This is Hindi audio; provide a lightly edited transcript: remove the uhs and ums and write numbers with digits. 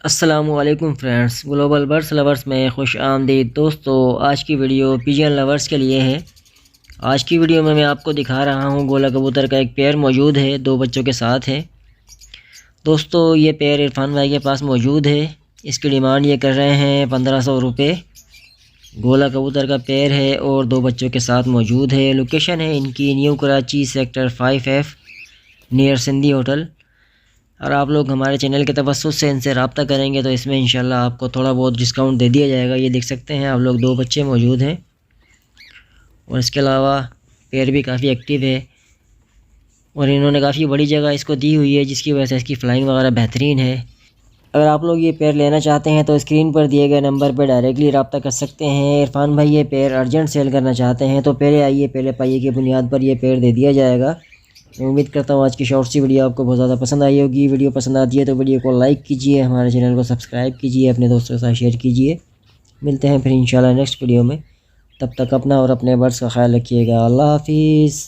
अस्सलामुअलैकुम फ्रेंड्स, ग्लोबल बर्ड्स लवर्स में खुश आमदीद। दोस्तों, आज की वीडियो पिजन लवर्स के लिए है। आज की वीडियो में मैं आपको दिखा रहा हूँ गोला कबूतर का एक पेयर मौजूद है, 2 बच्चों के साथ है। दोस्तों, ये पेयर इरफान भाई के पास मौजूद है। इसकी डिमांड ये कर रहे हैं 1500 रुपये। गोला कबूतर का पेयर है और 2 बच्चों के साथ मौजूद है। लोकेशन है इनकी new Karachi sector 5F near Sindhi hotel. और आप लोग हमारे चैनल के तवस्सुस से इनसे रब्ता करेंगे तो इसमें इंशाल्लाह आपको थोड़ा बहुत डिस्काउंट दे दिया जाएगा। ये देख सकते हैं आप लोग, 2 बच्चे मौजूद हैं और इसके अलावा पेयर भी काफ़ी एक्टिव है और इन्होंने काफ़ी बड़ी जगह इसको दी हुई है, जिसकी वजह से इसकी फ़्लाइंग वगैरह बेहतरीन है। अगर आप लोग ये पेयर लेना चाहते हैं तो स्क्रीन पर दिए गए नंबर पर डायरेक्टली रब्ता कर सकते हैं। इरफान भाई ये पेयर अर्जेंट सेल करना चाहते हैं तो पहले आइए पहले पाइए की बुनियाद पर ये पेयर दे दिया जाएगा। मैं उम्मीद करता हूँ आज की शॉर्ट सी वीडियो आपको बहुत ज़्यादा पसंद आई होगी। वीडियो पसंद आती है तो वीडियो को लाइक कीजिए, हमारे चैनल को सब्सक्राइब कीजिए, अपने दोस्तों के साथ शेयर कीजिए। मिलते हैं फिर इंशाल्लाह नेक्स्ट वीडियो में। तब तक अपना और अपने बर्ड्स का ख्याल रखिएगा। अल्लाह हाफिज़।